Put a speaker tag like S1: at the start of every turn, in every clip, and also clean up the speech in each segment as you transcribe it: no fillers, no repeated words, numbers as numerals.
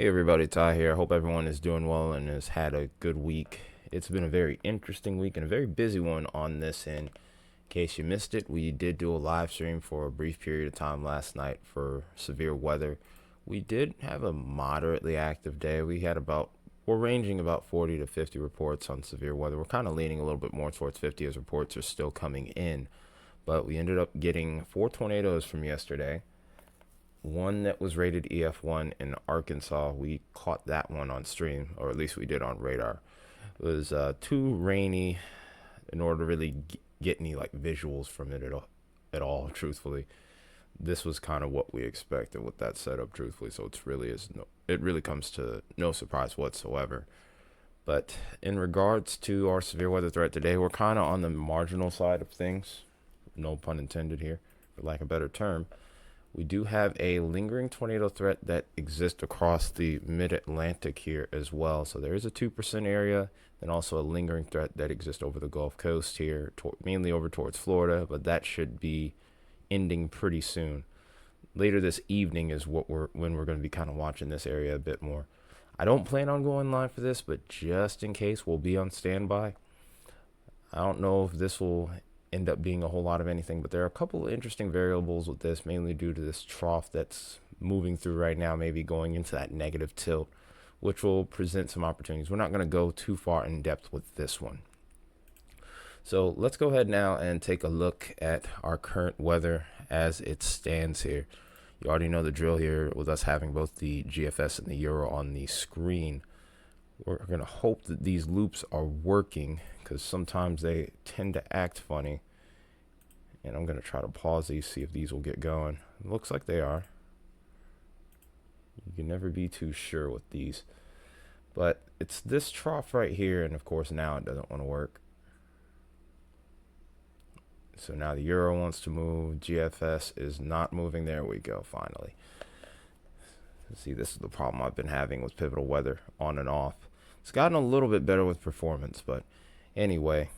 S1: Hey everybody, Ty here. I hope everyone is doing well and has had a good week. It's been a very interesting week and a very busy one on this end. In case you missed it, we did do a live stream for a brief period of time last night for severe weather. We did have a moderately active day. We're ranging about 40 to 50 reports on severe weather. We're kind of leaning a little bit more towards 50 as reports are still coming in. But we ended up getting 4 tornadoes from yesterday. One that was rated EF1 in Arkansas. We caught that one on stream, or at least we did on radar. It was too rainy in order to really get any like visuals from it at all. Truthfully, this was kind of what we expected with that setup. Truthfully, so it really comes to no surprise whatsoever. But in regards to our severe weather threat today, we're kind of on the marginal side of things. No pun intended here, for lack of a better term. We do have a lingering tornado threat that exists across the mid-Atlantic here as well. So there is a 2% area, and also a lingering threat that exists over the Gulf Coast here, mainly over towards Florida, but that should be ending pretty soon. Later this evening is when we're going to be kind of watching this area a bit more. I don't plan on going live for this, but just in case, we'll be on standby. I don't know if this will end up being a whole lot of anything, but there are a couple of interesting variables with this, mainly due to this trough that's moving through right now, maybe going into that negative tilt, which will present some opportunities. We're not going to go too far in depth with this one. So let's go ahead now and take a look at our current weather as it stands here. You already know the drill here with us having both the GFS and the Euro on the screen. We're going to hope that these loops are working, because sometimes they tend to act funny. And I'm going to try to pause these, see if these will get going. It looks like they are. You can never be too sure with these. But it's this trough right here, and of course now it doesn't want to work. So now the Euro wants to move. GFS is not moving. There we go, finally. See, this is the problem I've been having with pivotal weather on and off. It's gotten a little bit better with performance, but anyway,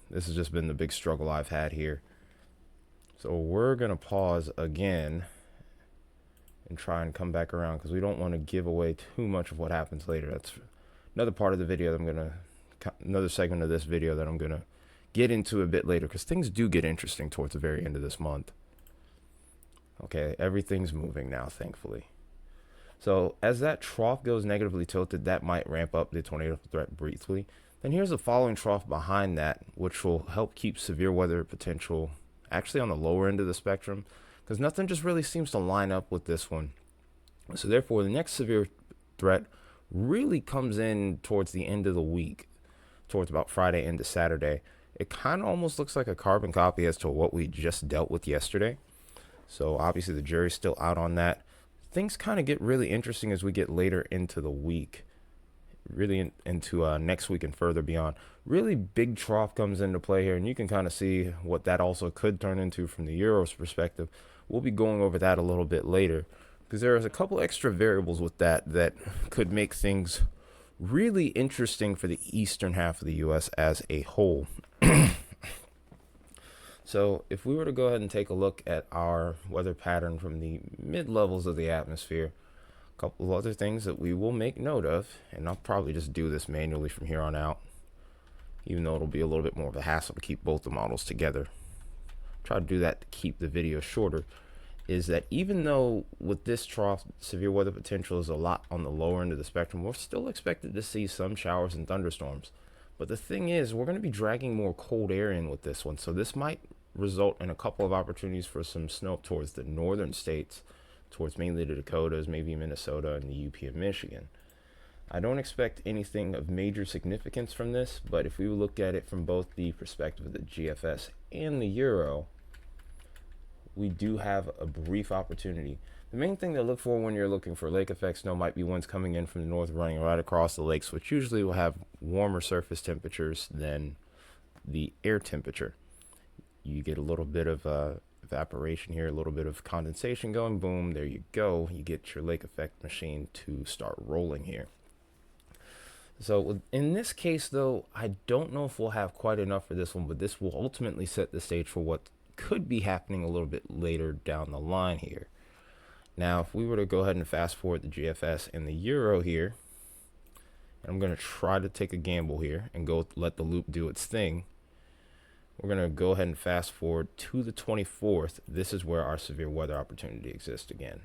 S1: this has just been the big struggle I've had here. So we're going to pause again and try and come back around, because we don't want to give away too much of what happens later. That's another part of the video that another segment of this video that I'm going to get into a bit later, because things do get interesting towards the very end of this month. Okay, everything's moving now, thankfully. So as that trough goes negatively tilted, that might ramp up the tornado threat briefly. Then here's the following trough behind that, which will help keep severe weather potential actually on the lower end of the spectrum, because nothing just really seems to line up with this one. So therefore, the next severe threat really comes in towards the end of the week, towards about Friday into Saturday. It kind of almost looks like a carbon copy as to what we just dealt with yesterday. So obviously the jury's still out on that. Things kind of get really interesting as we get later into the week, really into next week and further beyond. Really big trough comes into play here, and you can kind of see what that also could turn into from the Euro's perspective. We'll be going over that a little bit later, because there's a couple extra variables with that could make things really interesting for the eastern half of the U.S. as a whole. So if we were to go ahead and take a look at our weather pattern from the mid levels of the atmosphere, a couple of other things that we will make note of, and I'll probably just do this manually from here on out, even though it'll be a little bit more of a hassle to keep both the models together. Try to do that to keep the video shorter, is that even though with this trough, severe weather potential is a lot on the lower end of the spectrum, we're still expected to see some showers and thunderstorms. But the thing is, we're going to be dragging more cold air in with this one, so this might result in a couple of opportunities for some snow up towards the northern states, towards mainly the Dakotas, maybe Minnesota and the UP and Michigan. I don't expect anything of major significance from this, but if we look at it from both the perspective of the GFS and the Euro, we do have a brief opportunity. The main thing to look for when you're looking for lake effect snow might be winds coming in from the north running right across the lakes, which usually will have warmer surface temperatures than the air temperature. You get a little bit of evaporation here, a little bit of condensation going, boom, there you go. You get your lake effect machine to start rolling here. So in this case, though, I don't know if we'll have quite enough for this one, but this will ultimately set the stage for what could be happening a little bit later down the line here. Now, if we were to go ahead and fast forward the GFS and the Euro here, and I'm going to try to take a gamble here and go let the loop do its thing. We're going to go ahead and fast forward to the 24th. This is where our severe weather opportunity exists again.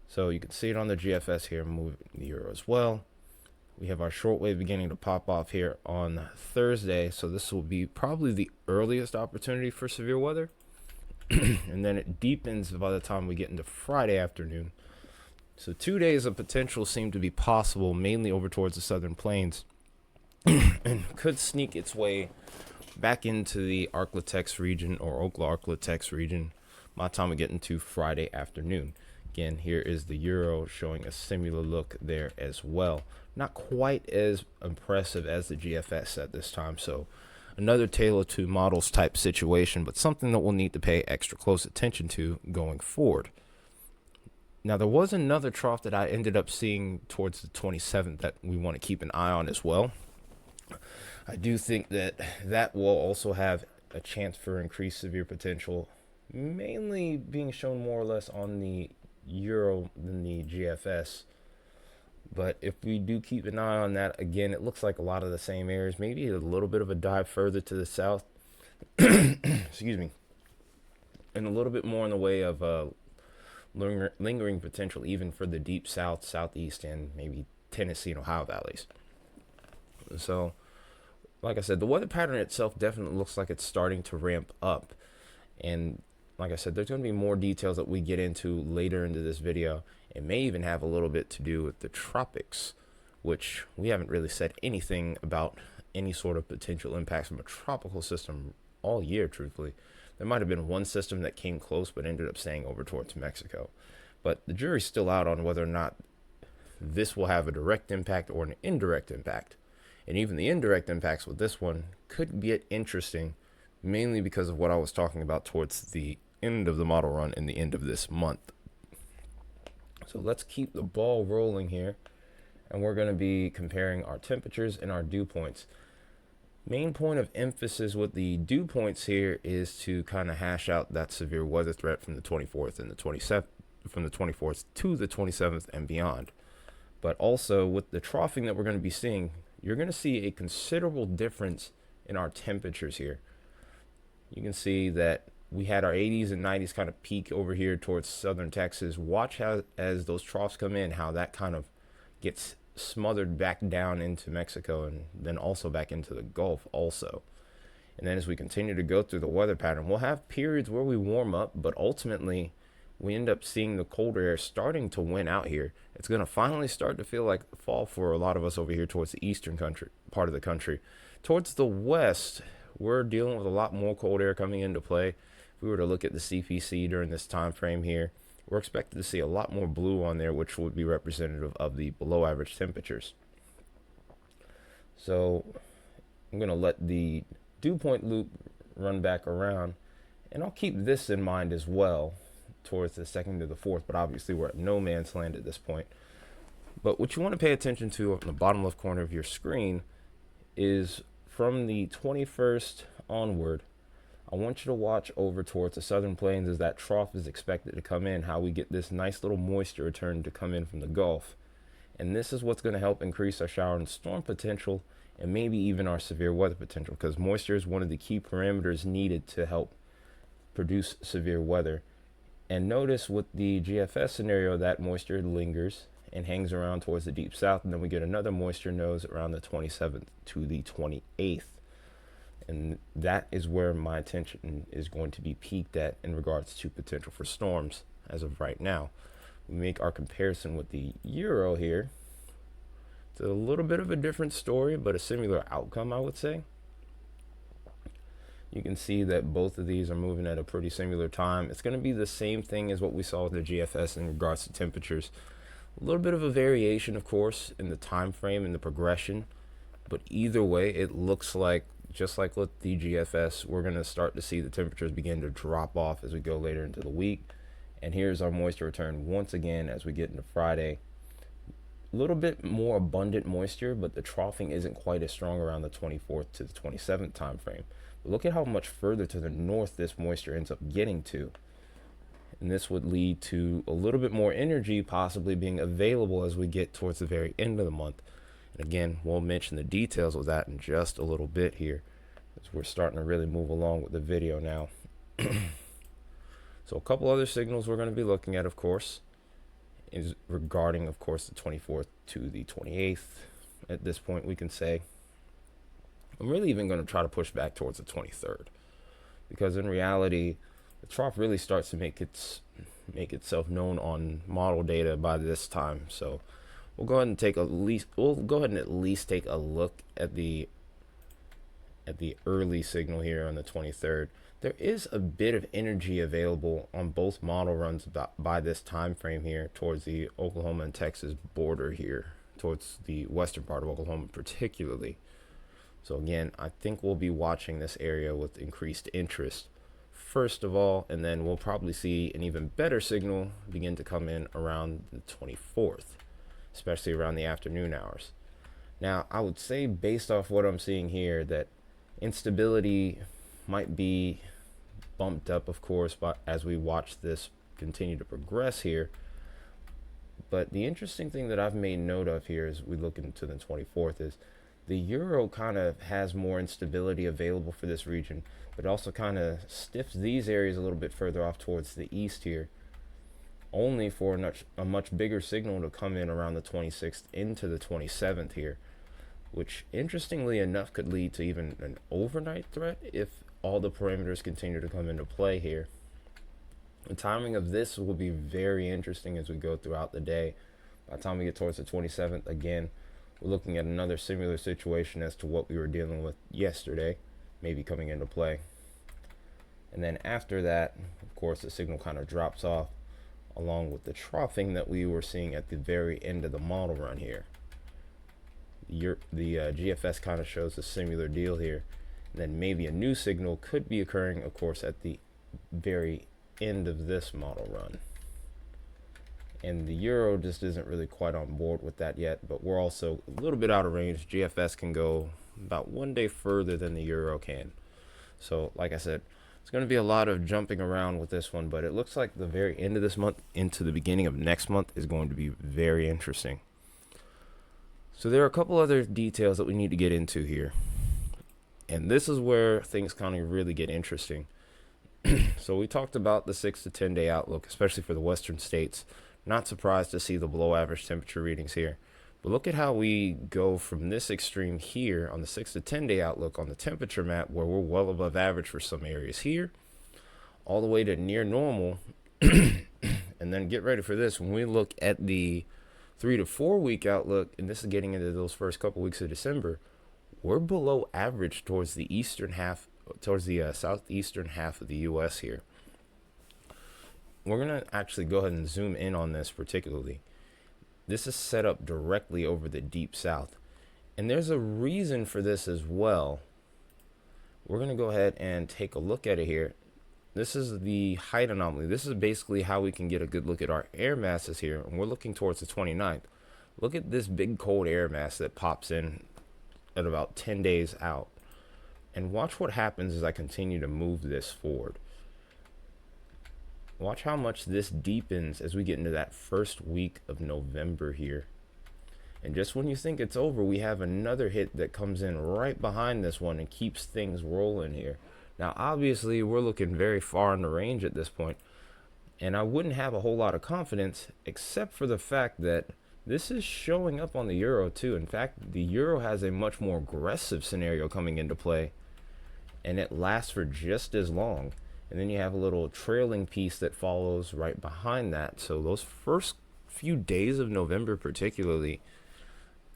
S1: So you can see it on the GFS here, move the Euro as well. We have our shortwave beginning to pop off here on Thursday. So this will be probably the earliest opportunity for severe weather. And then it deepens by the time we get into Friday afternoon. So 2 days of potential seem to be possible, mainly over towards the southern plains, and could sneak its way back into the Arklatex region or Okla Arklatex region by the time we get into Friday afternoon. Again, here is the Euro showing a similar look there as well. Not quite as impressive as the GFS at this time, so another tale of two models type situation, but something that we'll need to pay extra close attention to going forward. Now, there was another trough that I ended up seeing towards the 27th that we want to keep an eye on as well. I do think that that will also have a chance for increased severe potential, mainly being shown more or less on the Euro than the GFS. But if we do keep an eye on that, again, it looks like a lot of the same areas, maybe a little bit of a dive further to the south, excuse me, and a little bit more in the way of lingering potential even for the deep south, southeast, and maybe Tennessee and Ohio valleys. So, like I said, the weather pattern itself definitely looks like it's starting to ramp up. And like I said, there's going to be more details that we get into later into this video. It may even have a little bit to do with the tropics, which we haven't really said anything about any sort of potential impacts from a tropical system all year, truthfully. There might have been one system that came close but ended up staying over towards Mexico. But the jury's still out on whether or not this will have a direct impact or an indirect impact. And even the indirect impacts with this one could get interesting, mainly because of what I was talking about towards the end of the model run and the end of this month. So let's keep the ball rolling here, and we're going to be comparing our temperatures and our dew points. Main point of emphasis with the dew points here is to kind of hash out that severe weather threat from the 24th and the 27th, from the 24th to the 27th and beyond. But also with the troughing that we're going to be seeing, you're going to see a considerable difference in our temperatures here. You can see that we had our 80s and 90s kind of peak over here towards southern Texas. Watch how, as those troughs come in, how that kind of gets smothered back down into Mexico and then also back into the Gulf also. And then as we continue to go through the weather pattern, we'll have periods where we warm up, but ultimately we end up seeing the colder air starting to win out here. It's going to finally start to feel like fall for a lot of us over here towards the eastern part of the country. Towards the west, we're dealing with a lot more cold air coming into play. If we were to look at the CPC during this time frame here, we're expected to see a lot more blue on there, which would be representative of the below average temperatures. So I'm going to let the dew point loop run back around, and I'll keep this in mind as well towards the 2nd to the 4th, but obviously we're at no man's land at this point. But what you want to pay attention to on the bottom left corner of your screen is from the 21st onward, I want you to watch over towards the southern plains as that trough is expected to come in, how we get this nice little moisture return to come in from the Gulf. And this is what's going to help increase our shower and storm potential and maybe even our severe weather potential, because moisture is one of the key parameters needed to help produce severe weather. And notice with the GFS scenario, that moisture lingers and hangs around towards the deep south, and then we get another moisture nose around the 27th to the 28th. And that is where my attention is going to be peaked at in regards to potential for storms as of right now. We make our comparison with the Euro here. It's a little bit of a different story, but a similar outcome, I would say. You can see that both of these are moving at a pretty similar time. It's going to be the same thing as what we saw with the GFS in regards to temperatures. A little bit of a variation, of course, in the time frame and the progression. But either way, it looks like, just like with the GFS, we're going to start to see the temperatures begin to drop off as we go later into the week. And here's our moisture return once again as we get into Friday. A little bit more abundant moisture, but the troughing isn't quite as strong around the 24th to the 27th time frame. But look at how much further to the north this moisture ends up getting to. And this would lead to a little bit more energy possibly being available as we get towards the very end of the month. And again, we'll mention the details of that in just a little bit here, as we're starting to really move along with the video now. So a couple other signals we're going to be looking at, of course, is regarding, of course, the 24th to the 28th. At this point, we can say I'm really even going to try to push back towards the 23rd, because in reality, the trough really starts to make itself known on model data by this time. So we'll go ahead and take at least take a look at the early signal here on the 23rd. There is a bit of energy available on both model runs by this time frame here towards the Oklahoma and Texas border here, towards the western part of Oklahoma particularly. So again, I think we'll be watching this area with increased interest first of all, and then we'll probably see an even better signal begin to come in around the 24th, especially around the afternoon hours. Now, I would say based off what I'm seeing here that instability might be bumped up, of course, but as we watch this continue to progress here. But the interesting thing that I've made note of here as we look into the 24th is the euro kind of has more instability available for this region, but also kind of stiffs these areas a little bit further off towards the east here, only for a much bigger signal to come in around the 26th into the 27th here, which interestingly enough could lead to even an overnight threat if all the parameters continue to come into play here. The timing of this will be very interesting as we go throughout the day. By the time we get towards the 27th, again, we're looking at another similar situation as to what we were dealing with yesterday, maybe coming into play. And then after that, of course, the signal kind of drops off along with the troughing that we were seeing at the very end of the model run here. The GFS kind of shows a similar deal here. And then maybe a new signal could be occurring, of course, at the very end of this model run. And the euro just isn't really quite on board with that yet, but we're also a little bit out of range. GFS can go about 1 day further than the euro can. So like I said, it's going to be a lot of jumping around with this one, but it looks like the very end of this month into the beginning of next month is going to be very interesting. So there are a couple other details that we need to get into here. And this is where things kind of really get interesting. So we talked about the 6 to 10 day outlook, especially for the western states. Not surprised to see the below average temperature readings here. But look at how we go from this extreme here on the 6 to 10 day outlook on the temperature map, where we're well above average for some areas here, all the way to near normal. And then get ready for this. When we look at the 3 to 4 week outlook, and this is getting into those first couple weeks of December, we're below average towards the eastern half, towards the southeastern half of the U.S. here. We're going to actually go ahead and zoom in on this particularly. This is set up directly over the deep south. And there's a reason for this as well. We're going to go ahead and take a look at it here. This is the height anomaly. This is basically how we can get a good look at our air masses here. And we're looking towards the 29th. Look at this big cold air mass that pops in at about 10 days out. And watch what happens as I continue to move this forward. Watch how much this deepens as we get into that first week of November here. And just when you think it's over, we have another hit that comes in right behind this one and keeps things rolling here. Now, obviously, we're looking very far in the range at this point, and I wouldn't have a whole lot of confidence except for the fact that this is showing up on the euro too. In fact, the euro has a much more aggressive scenario coming into play, and it lasts for just as long. And then you have a little trailing piece that follows right behind that. So those first few days of November particularly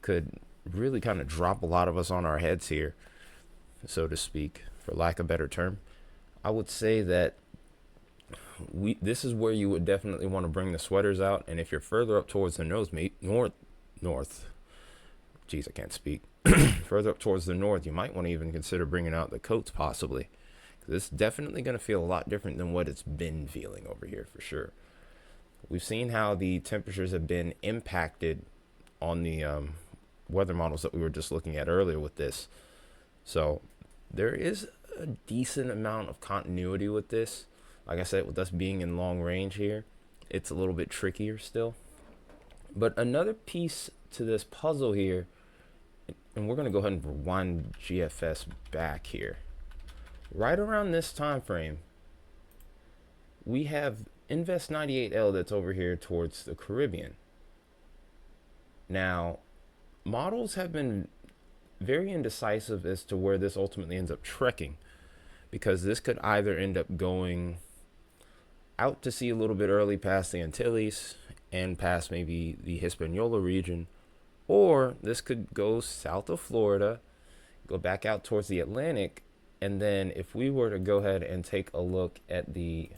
S1: could really kind of drop a lot of us on our heads here, so to speak, for lack of a better term. I would say that this is where you would definitely want to bring the sweaters out. And if you're further up towards the north, geez, I can't speak. Further up towards the north, you might want to even consider bringing out the coats possibly. This is definitely going to feel a lot different than what it's been feeling over here for sure. We've seen how the temperatures have been impacted on the weather models that we were just looking at earlier with this. So there is a decent amount of continuity with this. Like I said, with us being in long range here, it's a little bit trickier still. But another piece to this puzzle here, and we're going to go ahead and rewind GFS back here. Right around this time frame, we have Invest 98L that's over here towards the Caribbean. Now, models have been very indecisive as to where this ultimately ends up trekking, because this could either end up going out to sea a little bit early past the Antilles and past maybe the Hispaniola region, or this could go south of Florida, go back out towards the Atlantic, and then if we were to go ahead and take a look at the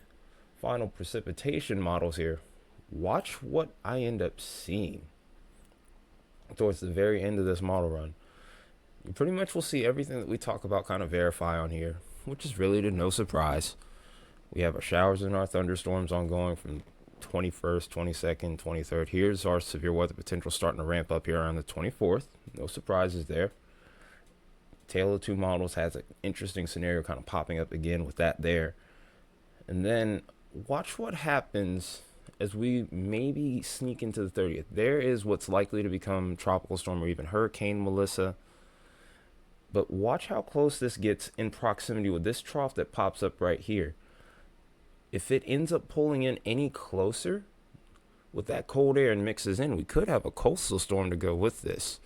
S1: final precipitation models here, watch what I end up seeing towards the very end of this model run. You pretty much will see everything that we talk about kind of verify on here, which is really to no surprise. We have our showers and our thunderstorms ongoing from 21st, 22nd, 23rd. Here's our severe weather potential starting to ramp up here around the 24th. No surprises there. Tale of two models has an interesting scenario kind of popping up again with that there. And then watch what happens as we maybe sneak into the 30th. There is what's likely to become tropical storm or even Hurricane Melissa. But watch how close this gets in proximity with this trough that pops up right here. If it ends up pulling in any closer with that cold air and mixes in, we could have a coastal storm to go with this.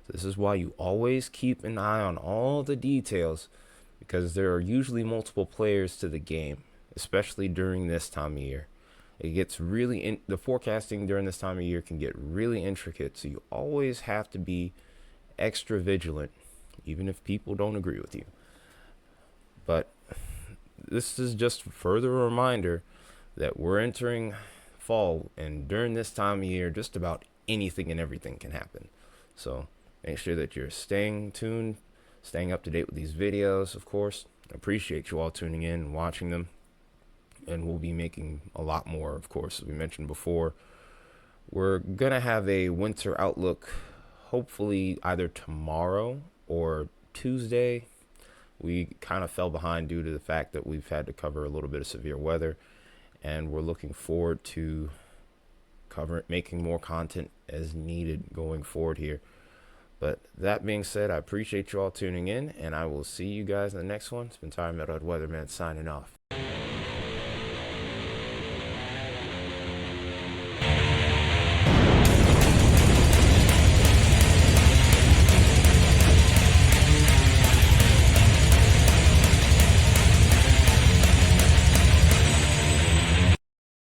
S1: This is why you always keep an eye on all the details, because there are usually multiple players to the game, especially during this time of year. It gets really the forecasting during this time of year can get really intricate, so you always have to be extra vigilant, even if people don't agree with you. But this is just further a reminder that we're entering fall, and during this time of year, just about anything and everything can happen. So make sure that you're staying tuned, staying up to date with these videos, of course. I appreciate you all tuning in and watching them. And we'll be making a lot more, of course, as we mentioned before. We're going to have a winter outlook, hopefully either tomorrow or Tuesday. We kind of fell behind due to the fact that we've had to cover a little bit of severe weather, and we're looking forward to making more content as needed going forward here. But that being said, I appreciate you all tuning in, and I will see you guys in the next one. It's been Metalhead Weatherman signing off.